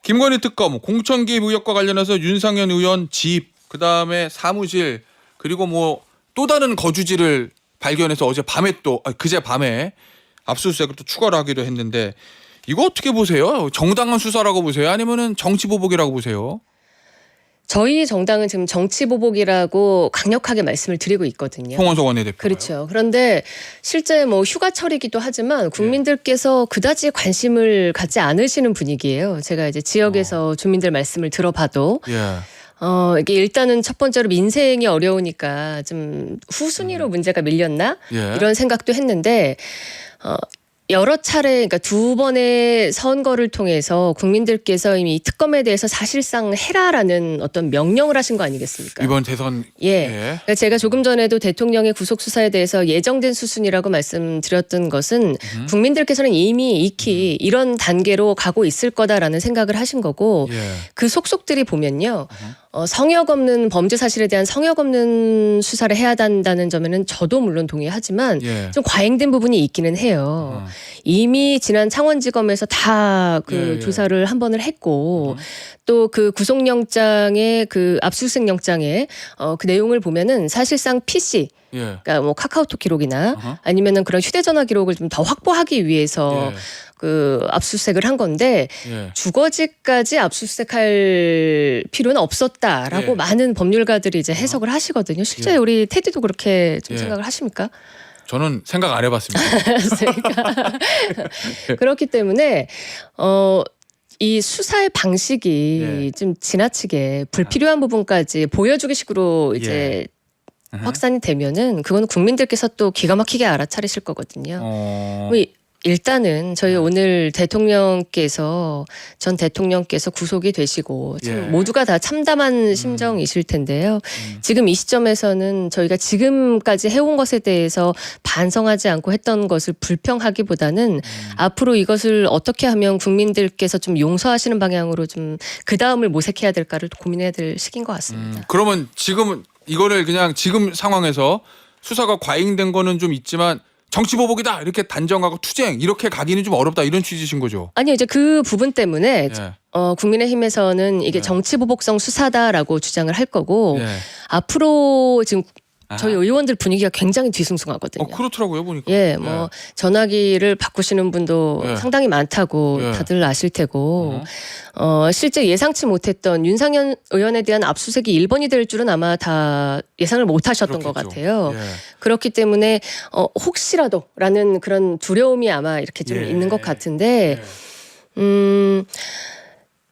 김건희 특검 공천 개입 의혹과 관련해서 윤상현 의원 집, 그다음에 사무실, 그리고 뭐 또 다른 거주지를 발견해서 어제 밤에 또 그제 밤에 압수수색을 또 추가를 하기도 했는데 이거 어떻게 보세요? 정당한 수사라고 보세요? 아니면은 정치 보복이라고 보세요? 저희 정당은 지금 정치 보복이라고 강력하게 말씀을 드리고 있거든요. 송원석 원내대표. 그렇죠. 그런데 실제 뭐 휴가철이기도 하지만 국민들께서 그다지 관심을 갖지 않으시는 분위기예요. 제가 이제 지역에서 주민들 말씀을 들어봐도 예. 이게 일단은 첫 번째로 민생이 어려우니까 좀 후순위로 문제가 밀렸나 예. 이런 생각도 했는데 여러 차례 그러니까 두 번의 선거를 통해서 국민들께서 이미 이 특검에 대해서 사실상 해라라는 어떤 명령을 하신 거 아니겠습니까? 이번 대선 예. 그러니까 제가 조금 전에도 대통령의 구속 수사에 대해서 예정된 수순이라고 말씀드렸던 것은 국민들께서는 이미 익히 이런 단계로 가고 있을 거다라는 생각을 하신 거고 예. 그 속속들이 보면요. 성역 없는 범죄 사실에 대한 성역 없는 수사를 해야 한다는 점에는 저도 물론 동의하지만 예. 좀 과잉된 부분이 있기는 해요. 이미 지난 창원지검에서 다 그 예. 조사를 한 번을 했고 또 그 구속영장의 그 압수수색 영장에 그 내용을 보면은 사실상 PC 예. 그러니까 뭐 카카오톡 기록이나 아니면은 그런 휴대전화 기록을 좀 더 확보하기 위해서 예. 그 압수수색을 한 건데 예. 주거지까지 압수수색할 필요는 없었다라고 예. 많은 법률가들이 이제 해석을 하시거든요. 실제 예. 우리 테디도 그렇게 좀 예. 생각을 하십니까? 저는 생각 안 해봤습니다. 그렇기 때문에 이 수사의 방식이 예. 좀 지나치게 불필요한 부분까지 보여주기 식으로 이제 확산이 되면은 그거는 국민들께서 또 기가 막히게 알아차리실 거거든요. 뭐 일단은 저희 오늘 전 대통령께서 구속이 되시고 참 예. 모두가 다 참담한 심정이실 텐데요. 지금 이 시점에서는 저희가 지금까지 해온 것에 대해서 반성하지 않고 했던 것을 불평하기보다는 앞으로 이것을 어떻게 하면 국민들께서 좀 용서하시는 방향으로 좀 그 다음을 모색해야 될까를 고민해야 될 시기인 것 같습니다. 그러면 지금은 이거를 그냥 지금 상황에서 수사가 과잉된 거는 좀 있지만 정치 보복이다 이렇게 단정하고 투쟁 이렇게 가기는 좀 어렵다 이런 취지신 거죠? 아니요, 이제 그 부분 때문에 예. 국민의힘에서는 이게 예. 정치 보복성 수사다라고 주장을 할 거고 예. 앞으로 지금 저희 아하. 의원들 분위기가 굉장히 뒤숭숭하거든요. 그렇더라고요 보니까. 예, 뭐 전화기를 바꾸시는 분도 예. 상당히 많다고 예. 다들 아실 테고 실제 예상치 못했던 윤상현 의원에 대한 압수수색이 1번이 될 줄은 아마 다 예상을 못하셨던 것 그렇겠죠. 같아요. 예. 그렇기 때문에 혹시라도라는 그런 두려움이 아마 이렇게 좀 예. 있는 것 같은데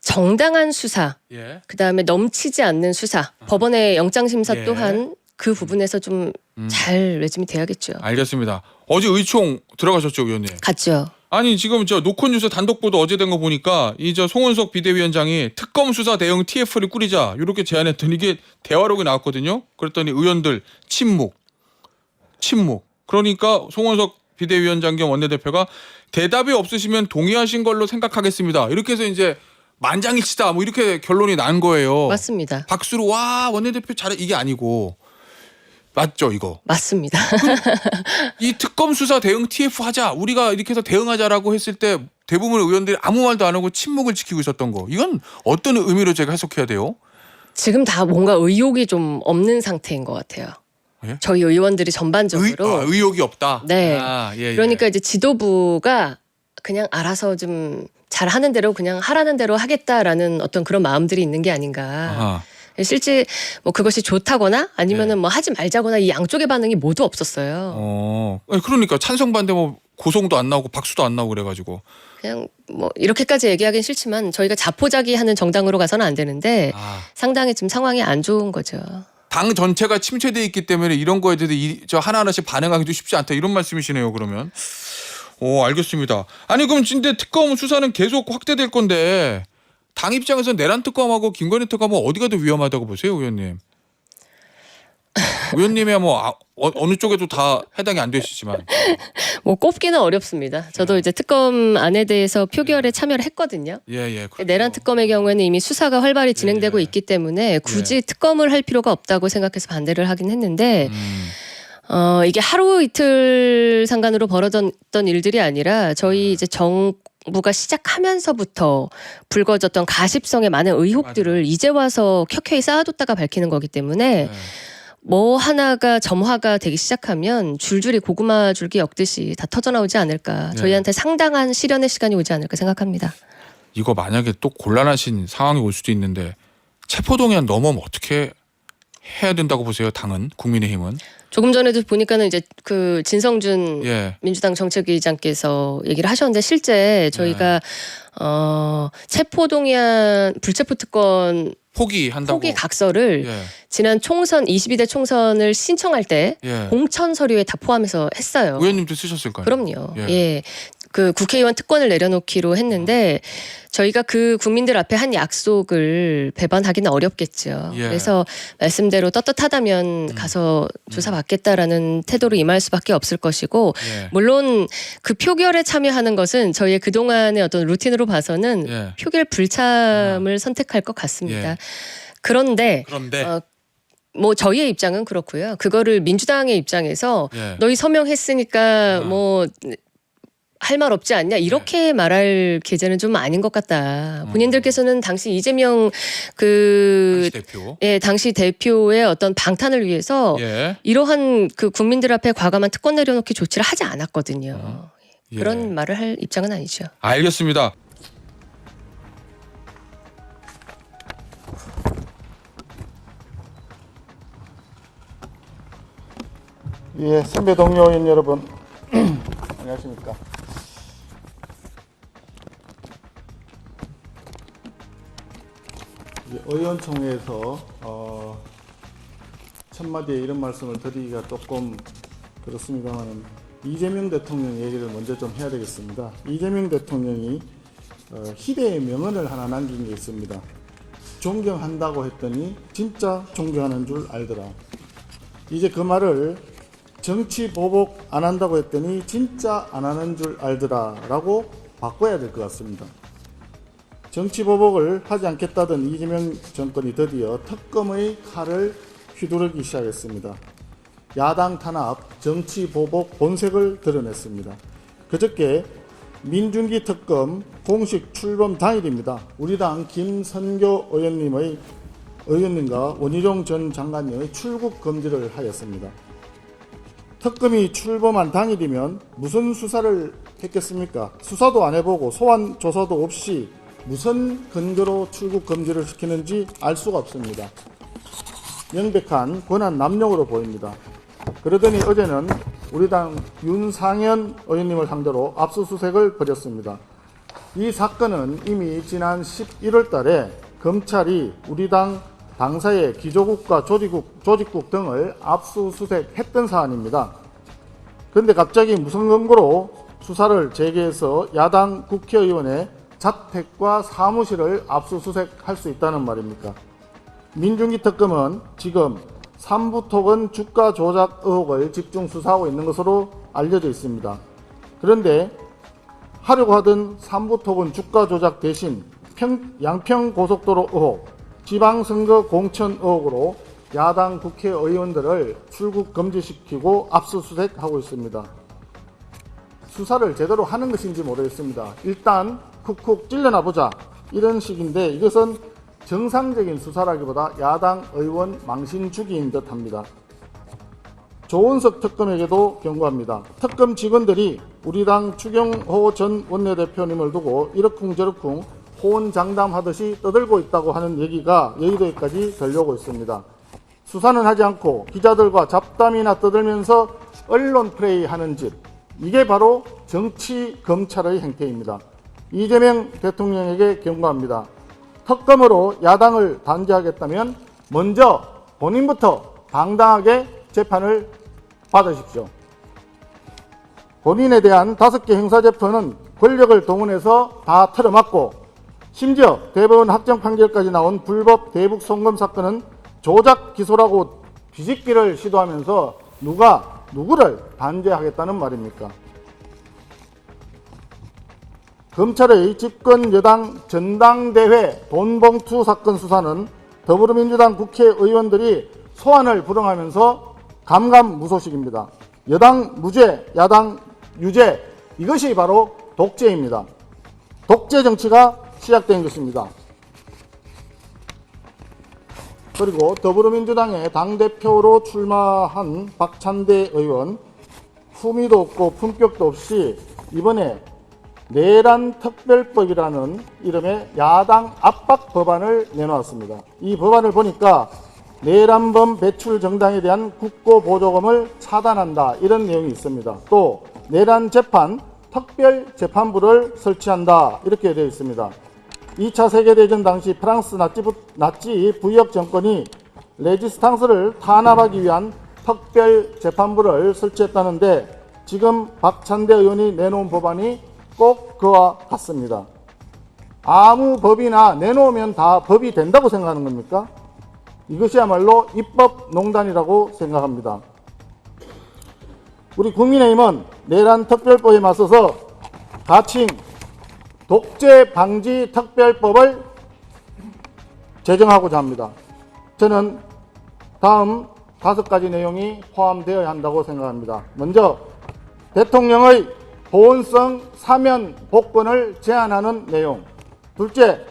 정당한 수사, 예. 그다음에 넘치지 않는 수사, 법원의 영장심사 예. 또한 그 부분에서 좀 잘 매짐이 돼야겠죠. 알겠습니다. 어제 의총 들어가셨죠, 의원님? 갔죠. 아니 지금 저 노컷뉴스 단독 보도 어제 된 거 보니까 이 저 송원석 비대위원장이 특검 수사 대응 TF를 꾸리자 이렇게 제안했더니 이게 대화록이 나왔거든요. 그랬더니 의원들 침묵. 그러니까 송원석 비대위원장 겸 원내대표가 대답이 없으시면 동의하신 걸로 생각하겠습니다. 이렇게 해서 이제 만장일치다 뭐 이렇게 결론이 난 거예요. 맞습니다. 박수로 와 원내대표 잘해 이게 아니고 맞죠 이거. 맞습니다. 이 특검 수사 대응 TF 하자 우리가 이렇게 해서 대응하자라고 했을 때 대부분 의원들이 아무 말도 안 하고 침묵을 지키고 있었던 거 이건 어떤 의미로 제가 해석해야 돼요? 지금 다 뭔가 의욕이 좀 없는 상태인 것 같아요. 예? 저희 의원들이 전반적으로. 의욕이 없다. 네. 예. 그러니까 이제 지도부가 그냥 알아서 좀 잘하는 대로 그냥 하라는 대로 하겠다라는 어떤 그런 마음들이 있는 게 아닌가. 아하. 실제 뭐 그것이 좋다거나 아니면은 뭐 하지 말자거나 이 양쪽의 반응이 모두 없었어요. 그러니까 찬성 반대 뭐 고성도 안 나오고 박수도 안 나오고 그래가지고. 그냥 뭐 이렇게까지 얘기하긴 싫지만 저희가 자포자기하는 정당으로 가서는 안 되는데 상당히 지금 상황이 안 좋은 거죠. 당 전체가 침체돼 있기 때문에 이런 거에 대해서 저 하나하나씩 반응하기도 쉽지 않다 이런 말씀이시네요. 그러면. 알겠습니다. 아니 그럼 진짜 특검 수사는 계속 확대될 건데 당 입장에서 내란 특검하고 김건희 특검은 어디가 더 위험하다고 보세요, 의원님? 의원님이야 뭐 어느 쪽에도 다 해당이 안 되시지만. 뭐 꼽기는 어렵습니다. 저도 이제 특검 안에 대해서 표결에 참여를 했거든요. 예. 내란 특검의 경우에는 이미 수사가 활발히 진행되고 있기 때문에 굳이 특검을 할 필요가 없다고 생각해서 반대를 하긴 했는데 이게 하루 이틀 상간으로 벌어졌던 일들이 아니라 저희 이제 정부가 시작하면서부터 불거졌던 가십성의 많은 의혹들을 이제 와서 켜켜이 쌓아뒀다가 밝히는 거기 때문에 네. 뭐 하나가 점화가 되기 시작하면 줄줄이 고구마 줄기 엮듯이 다 터져나오지 않을까. 네. 저희한테 상당한 실현의 시간이 오지 않을까 생각합니다. 이거 만약에 또 곤란하신 상황이 올 수도 있는데 체포동의안 넘으면 어떻게 해야 된다고 보세요? 당은 국민의힘은 조금 전에도 보니까는 이제 그 진성준 예. 민주당 정책위의장께서 얘기를 하셨는데 실제 저희가 체포동의안 불체포 특권 포기한다고. 포기 각서를 예. 지난 총선 22대 총선을 신청할 때 예. 공천 서류에 다 포함해서 했어요. 의원님도 쓰셨을 거예요. 그럼요. 예. 예. 그 국회의원 특권을 내려놓기로 했는데 저희가 그 국민들 앞에 한 약속을 배반하기는 어렵겠죠. 예. 그래서 말씀대로 떳떳하다면 가서 조사받겠다라는 태도로 임할 수밖에 없을 것이고 예. 물론 그 표결에 참여하는 것은 저희의 그동안의 어떤 루틴으로 봐서는 예. 표결 불참을 선택할 것 같습니다. 예. 그런데 그런데 뭐 저희의 입장은 그렇고요. 그거를 민주당의 입장에서 예. 너희 서명했으니까 뭐 할 말 없지 않냐 이렇게 말할 계제는 좀 아닌 것 같다. 본인들께서는 당시 이재명 그 당시 대표. 예, 당시 대표의 어떤 방탄을 위해서 예. 이러한 그 국민들 앞에 과감한 특권 내려놓기 조치를 하지 않았거든요. 예. 그런 말을 할 입장은 아니죠. 알겠습니다. 예, 선배 동료인 여러분, 안녕하십니까. 의원총회에서 첫 마디에 이런 말씀을 드리기가 조금 그렇습니다만 이재명 대통령 얘기를 먼저 좀 해야 되겠습니다. 이재명 대통령이 희대의 명언을 하나 남긴 게 있습니다. 존경한다고 했더니 진짜 존경하는 줄 알더라. 이제 그 말을 정치 보복 안 한다고 했더니 진짜 안 하는 줄 알더라 라고 바꿔야 될 것 같습니다. 정치 보복을 하지 않겠다던 이재명 정권이 드디어 특검의 칼을 휘두르기 시작했습니다. 야당 탄압, 정치 보복 본색을 드러냈습니다. 그저께 민중기 특검 공식 출범 당일입니다. 우리 당 김선교 의원님과 원희룡 전 장관님의 출국 금지를 하였습니다. 특검이 출범한 당일이면 무슨 수사를 했겠습니까? 수사도 안 해보고 소환 조사도 없이 무슨 근거로 출국 금지를 시키는지 알 수가 없습니다. 명백한 권한 남용으로 보입니다. 그러더니 어제는 우리 당 윤상현 의원님을 상대로 압수수색을 벌였습니다. 이 사건은 이미 지난 11월 달에 검찰이 우리 당 당사의 기조국과 조직국 등을 압수수색했던 사안입니다. 그런데 갑자기 무슨 근거로 수사를 재개해서 야당 국회의원의 자택과 사무실을 압수수색할 수 있다는 말입니까? 민중기 특검은 지금 삼부토건 주가 조작 의혹을 집중 수사하고 있는 것으로 알려져 있습니다. 그런데 하려고 하던 삼부토건 주가 조작 대신 양평 고속도로 의혹, 지방선거 공천 의혹으로 야당 국회의원들을 출국 금지시키고 압수수색하고 있습니다. 수사를 제대로 하는 것인지 모르겠습니다. 일단 쿡쿡 찔러나보자 이런 식인데 이것은 정상적인 수사라기보다 야당 의원 망신 주기인 듯합니다. 조은석 특검에게도 경고합니다. 특검 직원들이 우리 당 추경호 전 원내대표님을 두고 이러쿵저러쿵 호언장담하듯이 떠들고 있다고 하는 얘기가 여의도에까지 들려오고 있습니다. 수사는 하지 않고 기자들과 잡담이나 떠들면서 언론 플레이하는 짓, 이게 바로 정치 검찰의 행태입니다. 이재명 대통령에게 경고합니다. 특검으로 야당을 단죄하겠다면 먼저 본인부터 당당하게 재판을 받으십시오. 본인에 대한 5개 형사재판은 권력을 동원해서 다 틀어막고 심지어 대법원 확정 판결까지 나온 불법 대북 송금 사건은 조작 기소라고 뒤집기를 시도하면서 누가 누구를 단죄하겠다는 말입니까? 검찰의 집권 여당 전당대회 돈봉투 사건 수사는 더불어민주당 국회의원들이 소환을 불응하면서 감감무소식입니다. 여당 무죄, 야당 유죄, 이것이 바로 독재입니다. 독재 정치가 시작된 것입니다. 그리고 더불어민주당의 당대표로 출마한 박찬대 의원, 품위도 없고 품격도 없이 이번에 내란 특별법이라는 이름의 야당 압박 법안을 내놓았습니다. 이 법안을 보니까 내란범 배출 정당에 대한 국고 보조금을 차단한다, 이런 내용이 있습니다. 또 내란 재판 특별 재판부를 설치한다, 이렇게 되어 있습니다. 2차 세계대전 당시 프랑스 나치 부역 정권이 레지스탕스를 탄압하기 위한 특별 재판부를 설치했다는데 지금 박찬대 의원이 내놓은 법안이 꼭 그와 같습니다. 아무 법이나 내놓으면 다 법이 된다고 생각하는 겁니까? 이것이야말로 입법농단이라고 생각합니다. 우리 국민의힘은 내란 특별법에 맞서서 가칭 독재 방지 특별법을 제정하고자 합니다. 저는 다음 5가지 내용이 포함되어야 한다고 생각합니다. 먼저 대통령의 보훈성 사면 복권을 제한하는 내용. 둘째,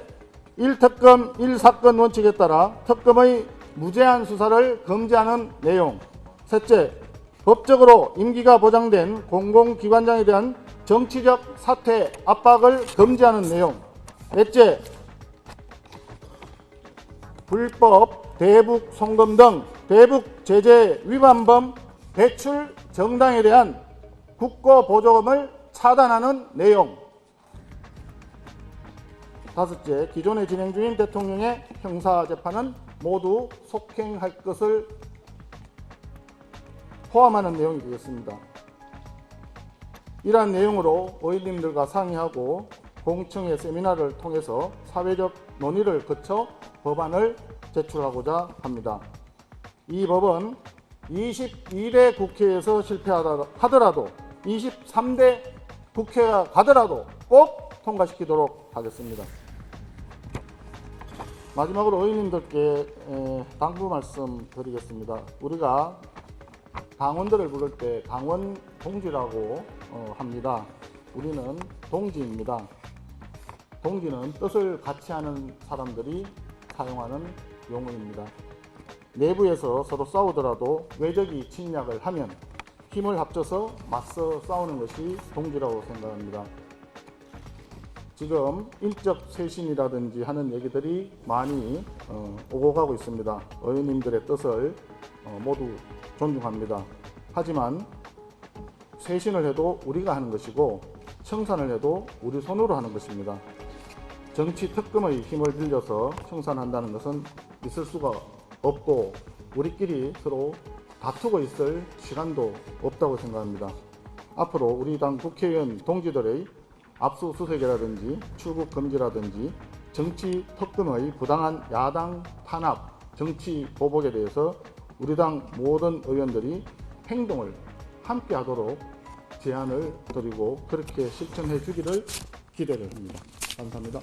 1특검 1사건 원칙에 따라 특검의 무제한 수사를 금지하는 내용. 셋째, 법적으로 임기가 보장된 공공기관장에 대한 정치적 사퇴 압박을 금지하는 내용. 넷째, 불법 대북 송금 등 대북 제재 위반범 배출 정당에 대한 국고 보조금을 차단하는 내용. 다섯째, 기존에 진행 중인 대통령의 형사재판은 모두 속행할 것을 포함하는 내용이 되겠습니다. 이러한 내용으로 의원님들과 상의하고 공청회 세미나를 통해서 사회적 논의를 거쳐 법안을 제출하고자 합니다. 이 법은 22대 국회에서 실패하더라도 23대 국회가 가더라도 꼭 통과시키도록 하겠습니다. 마지막으로 의원님들께 당부 말씀 드리겠습니다. 우리가 당원들을 부를 때 당원 동지라고 합니다. 우리는 동지입니다. 동지는 뜻을 같이 하는 사람들이 사용하는 용어입니다. 내부에서 서로 싸우더라도 외적이 침략을 하면 힘을 합쳐서 맞서 싸우는 것이 동지라고 생각합니다. 지금 인적 쇄신이라든지 하는 얘기들이 많이 오고 가고 있습니다. 의원님들의 뜻을 모두 존중합니다. 하지만 쇄신을 해도 우리가 하는 것이고 청산을 해도 우리 손으로 하는 것입니다. 정치 특검의 힘을 빌려서 청산한다는 것은 있을 수가 없고 우리끼리 서로 다투고 있을 시간도 없다고 생각합니다. 앞으로 우리 당 국회의원 동지들의 압수수색이라든지 출국 금지라든지 정치 특검의 부당한 야당 탄압, 정치 보복에 대해서 우리 당 모든 의원들이 행동을 함께 하도록 제안을 드리고 그렇게 실천해 주기를 기대를 합니다. 감사합니다.